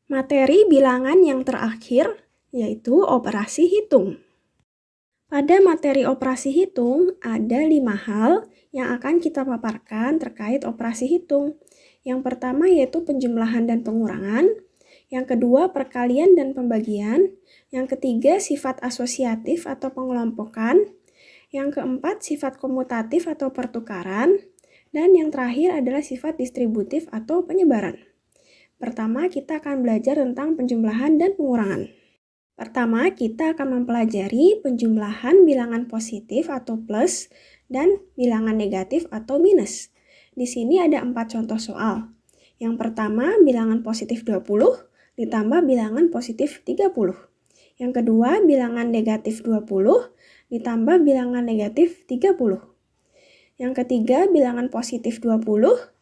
Materi bilangan yang terakhir yaitu operasi hitung. Pada materi operasi hitung, ada 5 hal yang akan kita paparkan terkait operasi hitung. Yang pertama yaitu penjumlahan dan pengurangan. Yang kedua perkalian dan pembagian. Yang ketiga sifat asosiatif atau pengelompokan. Yang keempat sifat komutatif atau pertukaran. Dan yang terakhir adalah sifat distributif atau penyebaran. Pertama, kita akan belajar tentang penjumlahan dan pengurangan. Pertama, kita akan mempelajari penjumlahan bilangan positif atau plus dan bilangan negatif atau minus. Di sini ada 4 contoh soal. Yang pertama, bilangan positif 20 ditambah bilangan positif 30. Yang kedua, bilangan negatif 20 ditambah bilangan negatif 30. Yang ketiga, bilangan positif 20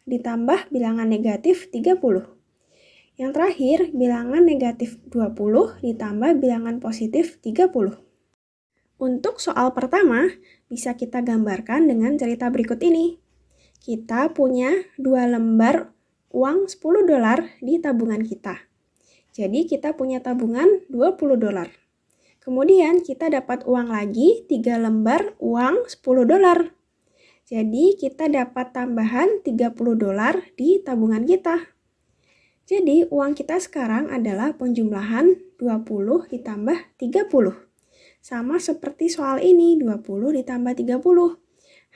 ditambah bilangan negatif 30. Yang terakhir, bilangan negatif 20 ditambah bilangan positif 30. Untuk soal pertama, bisa kita gambarkan dengan cerita berikut ini. Kita punya 2 lembar uang $10 di tabungan kita. Jadi kita punya tabungan $20. Kemudian kita dapat uang lagi 3 lembar uang $10. Jadi kita dapat tambahan $30 di tabungan kita. Jadi uang kita sekarang adalah penjumlahan 20 ditambah 30. Sama seperti soal ini, 20 ditambah 30.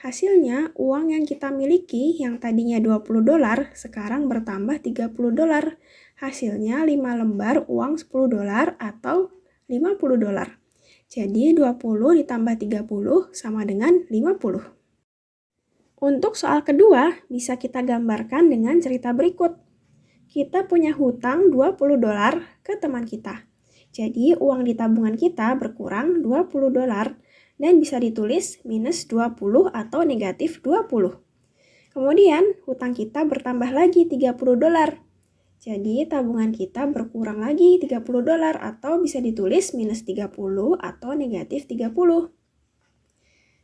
Hasilnya uang yang kita miliki yang tadinya $20 sekarang bertambah $30. Hasilnya 5 lembar uang $10 atau $50. Jadi 20 ditambah 30 sama dengan 50. Untuk soal kedua bisa kita gambarkan dengan cerita berikut. Kita punya hutang $20 ke teman kita. Jadi uang di tabungan kita berkurang $20 dan bisa ditulis minus 20 atau negatif 20. Kemudian hutang kita bertambah lagi $30. Jadi tabungan kita berkurang lagi $30 atau bisa ditulis minus 30 atau negatif 30.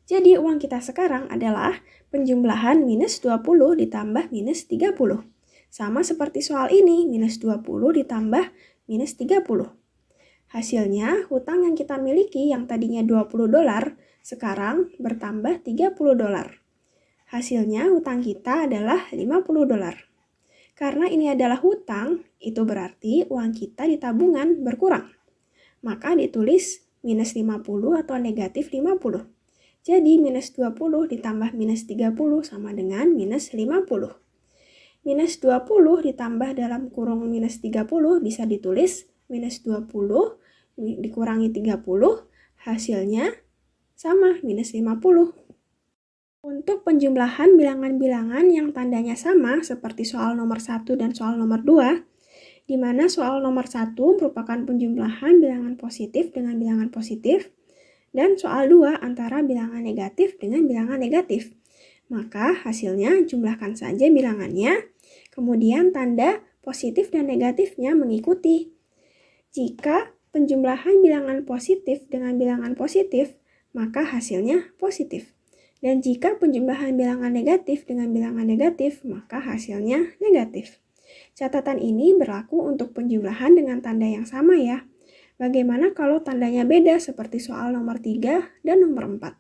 Jadi uang kita sekarang adalah penjumlahan minus 20 ditambah minus 30. Sama seperti soal ini, minus 20 ditambah minus 30. Hasilnya, hutang yang kita miliki yang tadinya $20 sekarang bertambah $30. Hasilnya, hutang kita adalah $50. Karena ini adalah hutang, itu berarti uang kita di tabungan berkurang. Maka ditulis minus 50 atau negatif 50. Jadi minus 20 ditambah minus 30 sama dengan minus 50. Minus 20 ditambah dalam kurung minus 30 bisa ditulis minus 20 dikurangi 30, hasilnya sama minus 50. Untuk penjumlahan bilangan-bilangan yang tandanya sama seperti soal nomor 1 dan soal nomor 2, di mana soal nomor 1 merupakan penjumlahan bilangan positif dengan bilangan positif, dan soal 2 antara bilangan negatif dengan bilangan negatif. Maka hasilnya jumlahkan saja bilangannya, kemudian tanda positif dan negatifnya mengikuti. Jika penjumlahan bilangan positif dengan bilangan positif, maka hasilnya positif. Dan jika penjumlahan bilangan negatif dengan bilangan negatif, maka hasilnya negatif. Catatan ini berlaku untuk penjumlahan dengan tanda yang sama ya. Bagaimana kalau tandanya beda seperti soal nomor 3 dan nomor 4?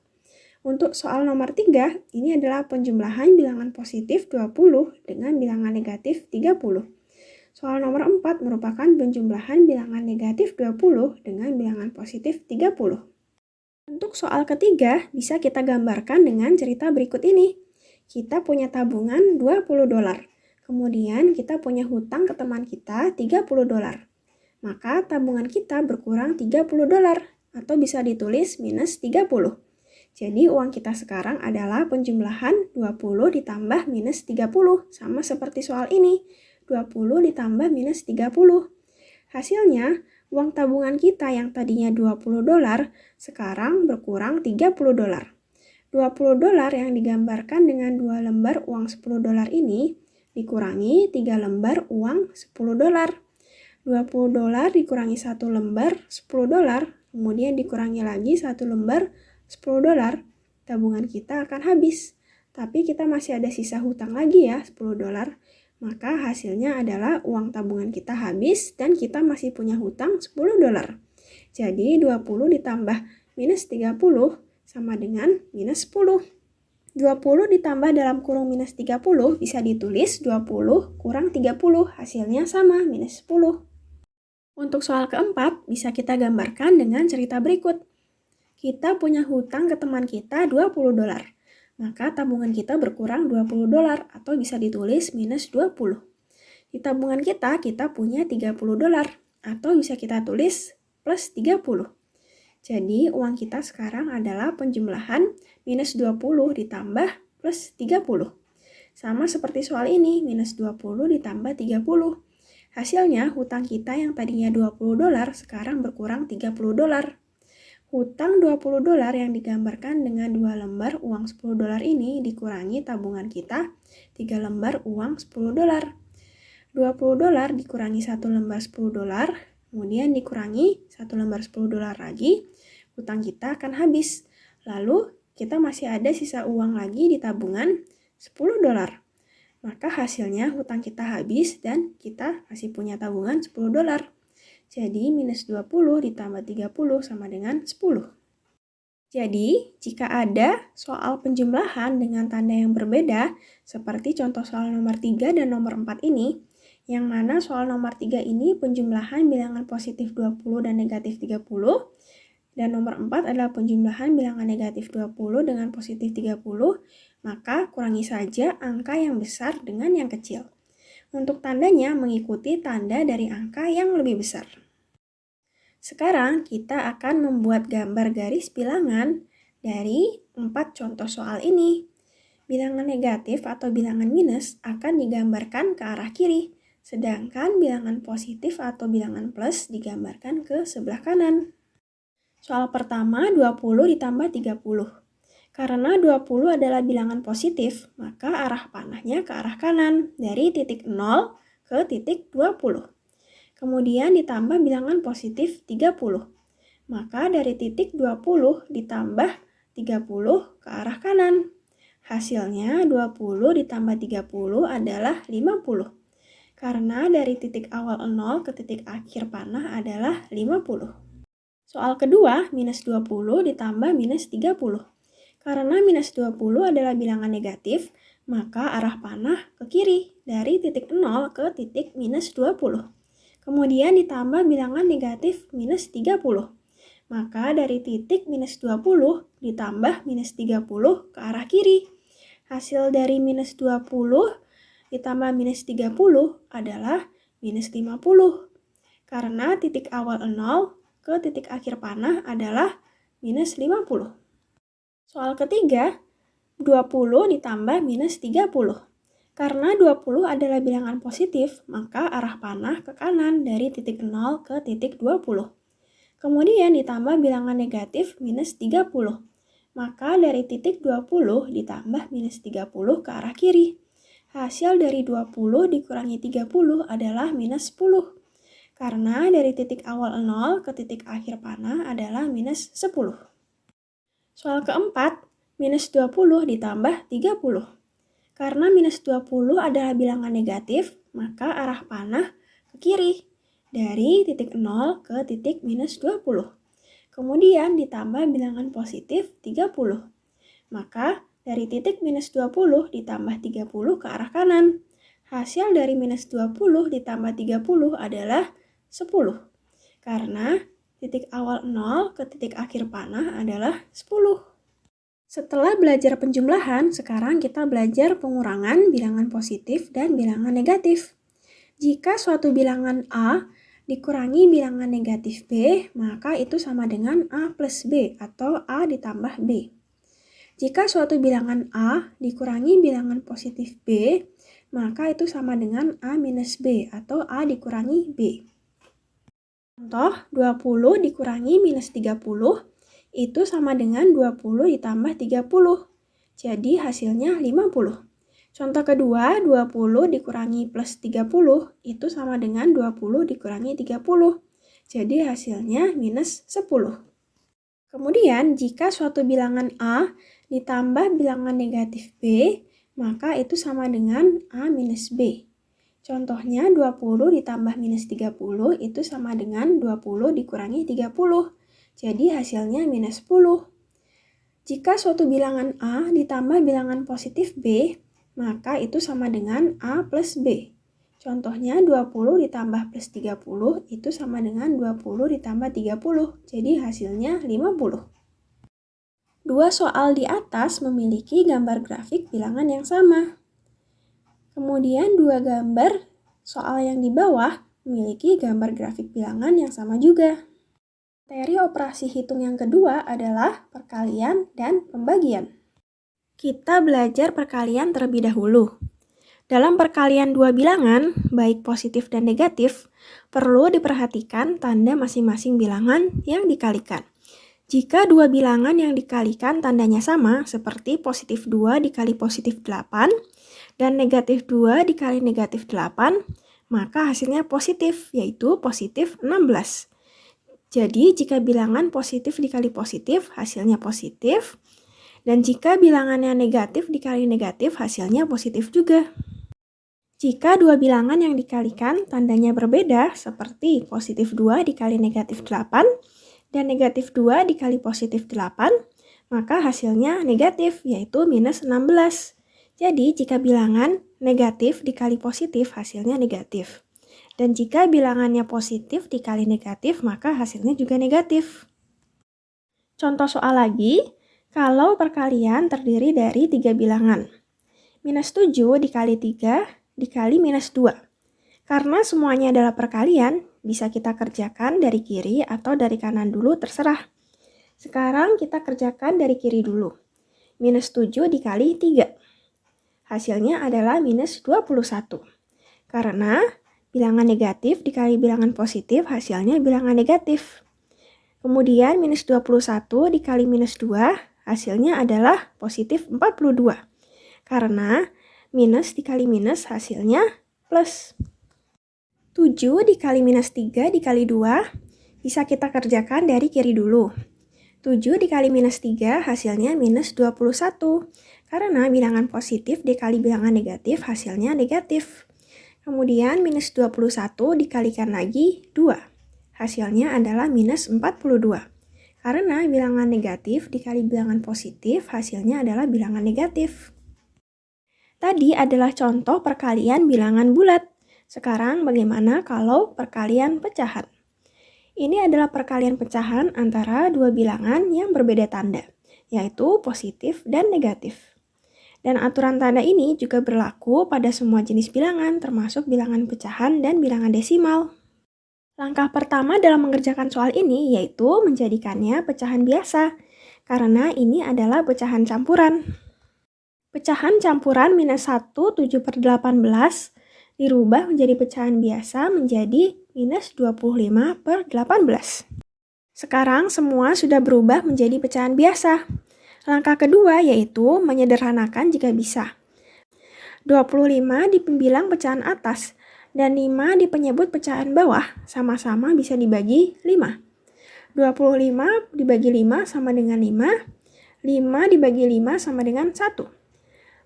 Untuk soal nomor 3, ini adalah penjumlahan bilangan positif 20 dengan bilangan negatif 30. Soal nomor 4 merupakan penjumlahan bilangan negatif 20 dengan bilangan positif 30. Untuk soal ketiga, bisa kita gambarkan dengan cerita berikut ini. Kita punya tabungan $20. Kemudian kita punya hutang ke teman kita $30. Maka tabungan kita berkurang $30 atau bisa ditulis minus 30. Jadi uang kita sekarang adalah penjumlahan 20 ditambah minus 30, sama seperti soal ini, 20 ditambah minus 30. Hasilnya, uang tabungan kita yang tadinya $20 sekarang berkurang $30. $20 yang digambarkan dengan 2 lembar uang $10 ini dikurangi 3 lembar uang $10. $20 dikurangi 1 lembar $10, kemudian dikurangi lagi 1 lembar $10, tabungan kita akan habis. Tapi kita masih ada sisa hutang lagi ya, $10. maka hasilnya adalah uang tabungan kita habis dan kita masih punya hutang $10. Jadi 20 ditambah minus 30 sama dengan minus 10. 20 ditambah dalam kurung minus 30 bisa ditulis 20 kurang 30, hasilnya sama, minus 10. Untuk soal keempat, bisa kita gambarkan dengan cerita berikut. Kita punya hutang ke teman kita $20, maka tabungan kita berkurang $20 atau bisa ditulis minus 20. Di tabungan kita punya $30 atau bisa kita tulis plus 30. Jadi uang kita sekarang adalah penjumlahan minus 20 ditambah plus 30. Sama seperti soal ini, minus 20 ditambah 30. Hasilnya hutang kita yang tadinya $20 sekarang berkurang $30. Hutang $20 yang digambarkan dengan 2 lembar uang $10 ini dikurangi tabungan kita 3 lembar uang $10. $20 dikurangi 1 lembar $10, kemudian dikurangi 1 lembar $10 lagi, hutang kita akan habis. Lalu kita masih ada sisa uang lagi di tabungan $10. Maka hasilnya hutang kita habis dan kita masih punya tabungan $10. Jadi minus 20 ditambah 30 sama dengan 10. Jadi, jika ada soal penjumlahan dengan tanda yang berbeda, seperti contoh soal nomor 3 dan nomor 4 ini, yang mana soal nomor 3 ini penjumlahan bilangan positif 20 dan negatif 30, dan nomor 4 adalah penjumlahan bilangan negatif 20 dengan positif 30, maka kurangi saja angka yang besar dengan yang kecil. Untuk tandanya mengikuti tanda dari angka yang lebih besar. Sekarang kita akan membuat gambar garis bilangan dari 4 contoh soal ini. Bilangan negatif atau bilangan minus akan digambarkan ke arah kiri, sedangkan bilangan positif atau bilangan plus digambarkan ke sebelah kanan. Soal pertama 20 ditambah 30. Karena 20 adalah bilangan positif, maka arah panahnya ke arah kanan, dari titik 0 ke titik 20. Kemudian ditambah bilangan positif 30. Maka dari titik 20 ditambah 30 ke arah kanan. Hasilnya 20 ditambah 30 adalah 50. Karena dari titik awal 0 ke titik akhir panah adalah 50. Soal kedua, minus 20 ditambah minus 30. Karena minus 20 adalah bilangan negatif, maka arah panah ke kiri, dari titik 0 ke titik minus 20. Kemudian ditambah bilangan negatif minus 30. Maka dari titik minus 20 ditambah minus 30 ke arah kiri. Hasil dari minus 20 ditambah minus 30 adalah minus 50. Karena titik awal 0 ke titik akhir panah adalah minus 50. Soal ketiga, 20 ditambah minus 30. Karena 20 adalah bilangan positif, maka arah panah ke kanan dari titik 0 ke titik 20. Kemudian ditambah bilangan negatif minus 30. Maka dari titik 20 ditambah minus 30 ke arah kiri. Hasil dari 20 dikurangi 30 adalah minus 10. Karena dari titik awal 0 ke titik akhir panah adalah minus 10. Soal keempat, minus 20 ditambah 30. Karena minus 20 adalah bilangan negatif, maka arah panah ke kiri, dari titik 0 ke titik minus 20. Kemudian ditambah bilangan positif 30. Maka dari titik minus 20 ditambah 30 ke arah kanan. Hasil dari minus 20 ditambah 30 adalah 10. Karena titik awal 0 ke titik akhir panah adalah 10. Setelah belajar penjumlahan, sekarang kita belajar pengurangan bilangan positif dan bilangan negatif. Jika suatu bilangan A dikurangi bilangan negatif B, maka itu sama dengan A plus B atau A ditambah B. Jika suatu bilangan A dikurangi bilangan positif B, maka itu sama dengan A minus B atau A dikurangi B. Contoh, 20 dikurangi minus 30, itu sama dengan 20 ditambah 30. Jadi hasilnya 50. Contoh kedua, 20 dikurangi plus 30, itu sama dengan 20 dikurangi 30. Jadi hasilnya minus 10. Kemudian, jika suatu bilangan A ditambah bilangan negatif B, maka itu sama dengan A minus B. Contohnya 20 ditambah minus 30 itu sama dengan 20 dikurangi 30. Jadi hasilnya minus 10. Jika suatu bilangan A ditambah bilangan positif B, maka itu sama dengan A plus B. Contohnya 20 ditambah plus 30 itu sama dengan 20 ditambah 30. Jadi hasilnya 50. Dua soal di atas memiliki gambar grafik bilangan yang sama. Kemudian dua gambar soal yang di bawah memiliki gambar grafik bilangan yang sama juga. Materi operasi hitung yang kedua adalah perkalian dan pembagian. Kita belajar perkalian terlebih dahulu. Dalam perkalian dua bilangan, baik positif dan negatif, perlu diperhatikan tanda masing-masing bilangan yang dikalikan. Jika dua bilangan yang dikalikan tandanya sama, seperti positif 2 dikali positif 8, dan negatif 2 dikali negatif 8, maka hasilnya positif, yaitu positif 16. Jadi, jika bilangan positif dikali positif, hasilnya positif. Dan jika bilangannya negatif dikali negatif, hasilnya positif juga. Jika dua bilangan yang dikalikan tandanya berbeda, seperti positif 2 dikali negatif 8, dan negatif 2 dikali positif 8, maka hasilnya negatif, yaitu minus 16. Jadi, jika bilangan negatif dikali positif, hasilnya negatif. Dan jika bilangannya positif dikali negatif, maka hasilnya juga negatif. Contoh soal lagi, kalau perkalian terdiri dari 3 bilangan. Minus 7 dikali 3 dikali minus 2. Karena semuanya adalah perkalian, bisa kita kerjakan dari kiri atau dari kanan dulu, terserah. Sekarang kita kerjakan dari kiri dulu. Minus 7 dikali 3. Hasilnya adalah minus 21. Karena bilangan negatif dikali bilangan positif, hasilnya bilangan negatif. Kemudian minus 21 dikali minus 2, hasilnya adalah positif 42. Karena minus dikali minus, hasilnya plus. 7 dikali minus 3 dikali 2, bisa kita kerjakan dari kiri dulu. 7 dikali minus 3 hasilnya minus 21. Karena bilangan positif dikali bilangan negatif hasilnya negatif. Kemudian minus 21 dikalikan lagi 2. Hasilnya adalah minus 42. Karena bilangan negatif dikali bilangan positif hasilnya adalah bilangan negatif. Tadi adalah contoh perkalian bilangan bulat. Sekarang bagaimana kalau perkalian pecahan? Ini adalah perkalian pecahan antara dua bilangan yang berbeda tanda, yaitu positif dan negatif. Dan aturan tanda ini juga berlaku pada semua jenis bilangan, termasuk bilangan pecahan dan bilangan desimal. Langkah pertama dalam mengerjakan soal ini yaitu menjadikannya pecahan biasa, karena ini adalah pecahan campuran. Pecahan campuran minus 1, 7/18 dirubah menjadi pecahan biasa menjadi minus 25/18. Sekarang semua sudah berubah menjadi pecahan biasa. Langkah kedua yaitu menyederhanakan jika bisa. 25 di pembilang pecahan atas dan 5 di penyebut pecahan bawah sama-sama bisa dibagi 5. 25 dibagi 5 sama dengan 5, 5 dibagi 5 sama dengan 1.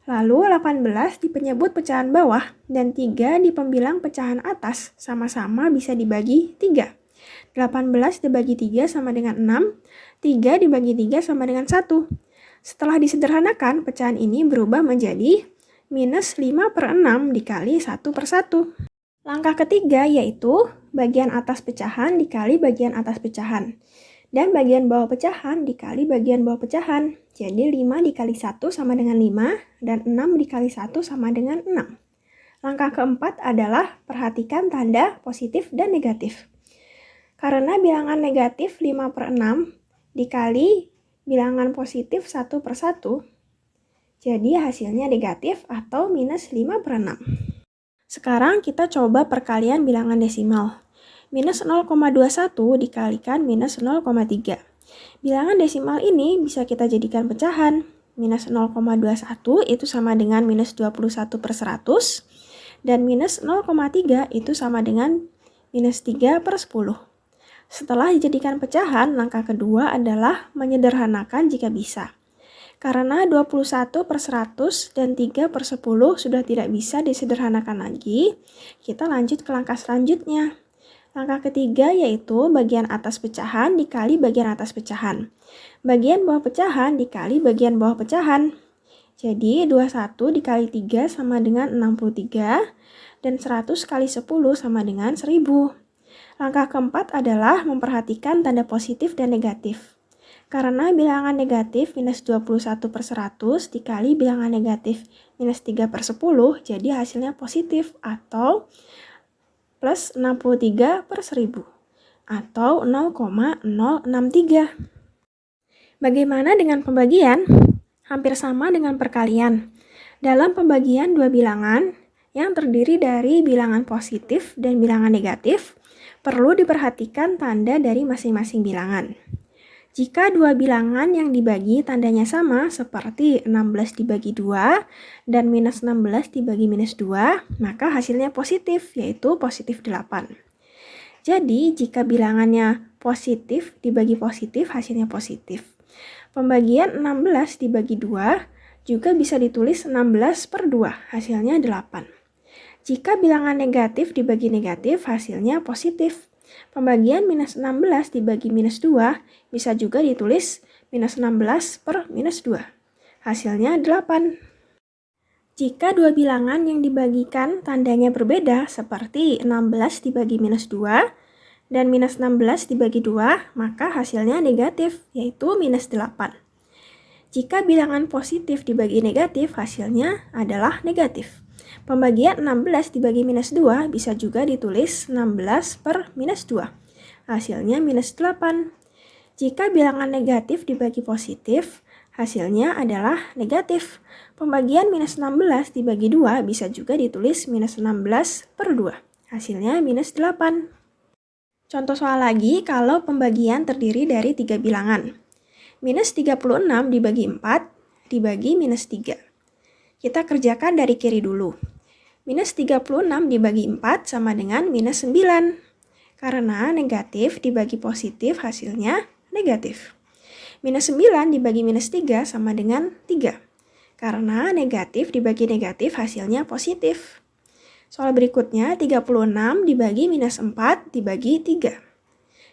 Lalu 18 di penyebut pecahan bawah dan 3 di pembilang pecahan atas sama-sama bisa dibagi 3. 18 dibagi 3 sama dengan 6, 3 dibagi 3 sama dengan 1. Setelah disederhanakan, pecahan ini berubah menjadi minus 5/6 dikali 1/1. Langkah ketiga yaitu bagian atas pecahan dikali bagian atas pecahan. Dan bagian bawah pecahan dikali bagian bawah pecahan. Jadi 5 dikali 1 sama dengan 5 dan 6 dikali 1 sama dengan 6. Langkah keempat adalah perhatikan tanda positif dan negatif. Karena bilangan negatif 5/6 dikali bilangan positif 1/1, jadi hasilnya negatif atau minus 5/6. Sekarang kita coba perkalian bilangan desimal. Minus 0,21 dikalikan minus 0,3. Bilangan desimal ini bisa kita jadikan pecahan. Minus 0,21 itu sama dengan minus 21/100. Dan minus 0,3 itu sama dengan minus 3/10. Setelah dijadikan pecahan, langkah kedua adalah menyederhanakan jika bisa. Karena 21/100 dan 3/10 sudah tidak bisa disederhanakan lagi, kita lanjut ke langkah selanjutnya. Langkah ketiga yaitu bagian atas pecahan dikali bagian atas pecahan. Bagian bawah pecahan dikali bagian bawah pecahan. Jadi 21 dikali 3 sama dengan 63 dan 100 kali 10 sama dengan 1000. Langkah keempat adalah memperhatikan tanda positif dan negatif. Karena bilangan negatif minus 21/100 dikali bilangan negatif minus 3/10, jadi hasilnya positif atau plus 63/1000 atau 0,063. Bagaimana dengan pembagian? Hampir sama dengan perkalian. Dalam pembagian dua bilangan yang terdiri dari bilangan positif dan bilangan negatif, perlu diperhatikan tanda dari masing-masing bilangan. Jika dua bilangan yang dibagi tandanya sama seperti 16 dibagi 2 dan minus 16 dibagi minus 2, maka hasilnya positif, yaitu positif 8. Jadi, jika bilangannya positif dibagi positif, hasilnya positif. Pembagian 16 dibagi 2 juga bisa ditulis 16/2, hasilnya 8. Jika bilangan negatif dibagi negatif, hasilnya positif. Pembagian minus 16 dibagi minus 2 bisa juga ditulis minus 16 per minus 2. Hasilnya 8. Jika dua bilangan yang dibagikan tandanya berbeda seperti 16 dibagi minus 2 dan minus 16 dibagi 2, maka hasilnya negatif, yaitu minus 8. Jika bilangan positif dibagi negatif, hasilnya adalah negatif. Pembagian 16 dibagi minus 2 bisa juga ditulis 16 per minus 2. Hasilnya minus 8. Jika bilangan negatif dibagi positif, hasilnya adalah negatif. Pembagian minus 16 dibagi 2 bisa juga ditulis minus 16/2. Hasilnya minus 8. Contoh soal lagi kalau pembagian terdiri dari 3 bilangan. Minus 36 dibagi 4 dibagi minus 3. Kita kerjakan dari kiri dulu. Minus 36 dibagi 4 sama dengan minus 9. Karena negatif dibagi positif hasilnya negatif. Minus 9 dibagi minus 3 sama dengan 3. Karena negatif dibagi negatif hasilnya positif. Soal berikutnya 36 dibagi minus 4 dibagi 3.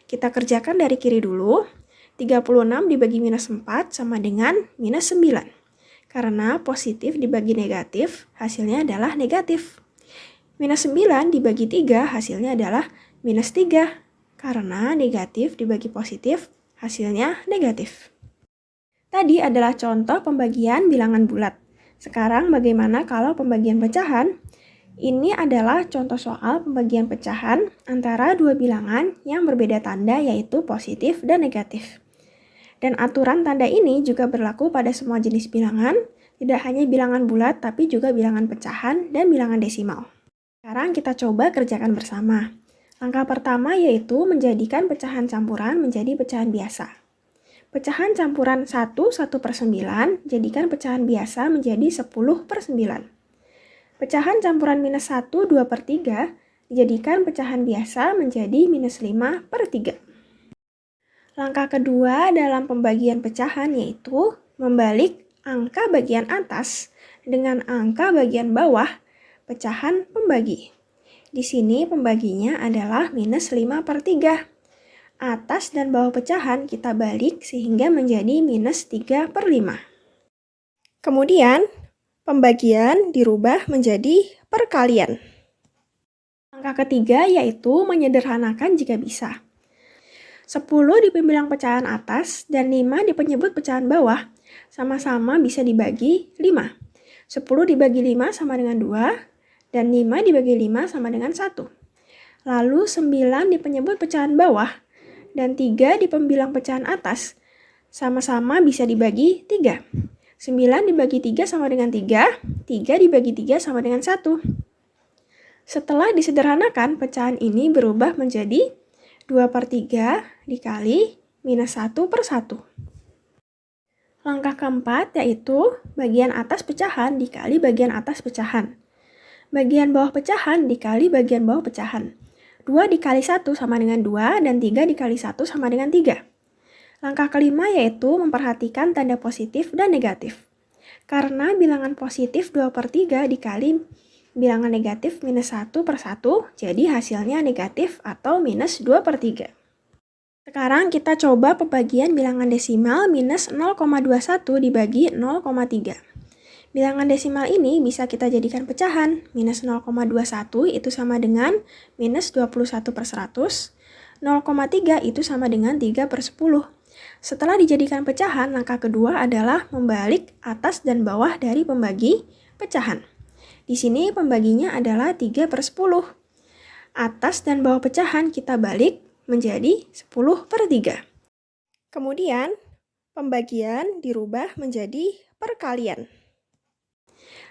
Kita kerjakan dari kiri dulu. 36 dibagi minus 4 sama dengan minus 9. Karena positif dibagi negatif, hasilnya adalah negatif. Minus 9 dibagi 3, hasilnya adalah minus 3. Karena negatif dibagi positif, hasilnya negatif. Tadi adalah contoh pembagian bilangan bulat. Sekarang bagaimana kalau pembagian pecahan? Ini adalah contoh soal pembagian pecahan antara dua bilangan yang berbeda tanda, yaitu positif dan negatif. Dan aturan tanda ini juga berlaku pada semua jenis bilangan, tidak hanya bilangan bulat tapi juga bilangan pecahan dan bilangan desimal. Sekarang kita coba kerjakan bersama. Langkah pertama yaitu menjadikan pecahan campuran menjadi pecahan biasa. Pecahan campuran 1/9 jadikan pecahan biasa menjadi 10/9. Pecahan campuran minus 1 2/3 dijadikan pecahan biasa menjadi minus 5/3. Langkah kedua dalam pembagian pecahan yaitu membalik angka bagian atas dengan angka bagian bawah pecahan pembagi. Di sini pembaginya adalah minus 5/3. Atas dan bawah pecahan kita balik sehingga menjadi minus 3/5. Kemudian pembagian dirubah menjadi perkalian. Langkah ketiga yaitu menyederhanakan jika bisa. 10 di pembilang pecahan atas dan 5 di penyebut pecahan bawah sama-sama bisa dibagi 5. 10 dibagi 5 sama dengan 2 dan 5 dibagi 5 sama dengan 1. Lalu 9 di penyebut pecahan bawah dan 3 di pembilang pecahan atas sama-sama bisa dibagi 3. 9 dibagi 3 sama dengan 3, 3 dibagi 3 sama dengan 1. Setelah disederhanakan, pecahan ini berubah menjadi 2/3 dikali minus 1/1. Langkah keempat yaitu bagian atas pecahan dikali bagian atas pecahan. Bagian bawah pecahan dikali bagian bawah pecahan. 2 dikali 1 sama dengan 2 dan 3 dikali 1 sama dengan 3. Langkah kelima yaitu memperhatikan tanda positif dan negatif. Karena bilangan positif 2/3 dikali bilangan negatif minus 1/1, jadi hasilnya negatif atau minus 2/3. Sekarang kita coba pembagian bilangan desimal minus 0,21 dibagi 0,3. Bilangan desimal ini bisa kita jadikan pecahan. Minus 0,21 itu sama dengan minus 21/100. 0,3 itu sama dengan 3/10. Setelah dijadikan pecahan, langkah kedua adalah membalik atas dan bawah dari pembagi pecahan. Di sini pembaginya adalah 3/10. Atas dan bawah pecahan kita balik menjadi 10/3. Kemudian, pembagian dirubah menjadi perkalian.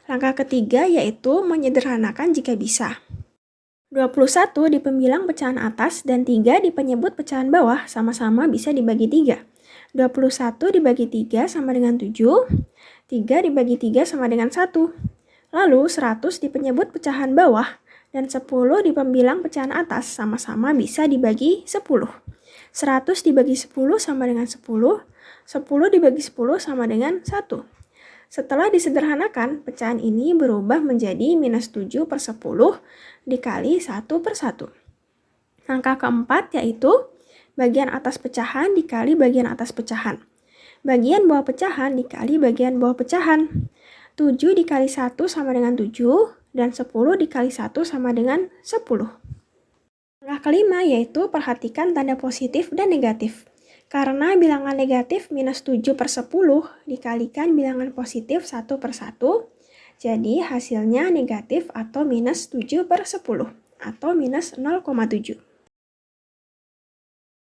Langkah ketiga yaitu menyederhanakan jika bisa. 21 di pembilang pecahan atas dan 3 di penyebut pecahan bawah sama-sama bisa dibagi 3. 21 dibagi 3 sama dengan 7, 3 dibagi 3 sama dengan 1. Lalu 100 di penyebut pecahan bawah dan 10 di pembilang pecahan atas sama-sama bisa dibagi 10. 100 dibagi 10 sama dengan 10, 10 dibagi 10 sama dengan 1. Setelah disederhanakan, pecahan ini berubah menjadi minus 7/10 dikali 1/1. Langkah keempat yaitu bagian atas pecahan dikali bagian atas pecahan. Bagian bawah pecahan dikali bagian bawah pecahan. 7 dikali 1 sama dengan 7, dan 10 dikali 1 sama dengan 10. Langkah kelima yaitu perhatikan tanda positif dan negatif. Karena bilangan negatif minus 7/10 dikalikan bilangan positif 1/1, jadi hasilnya negatif atau minus 7/10 atau minus 0,7.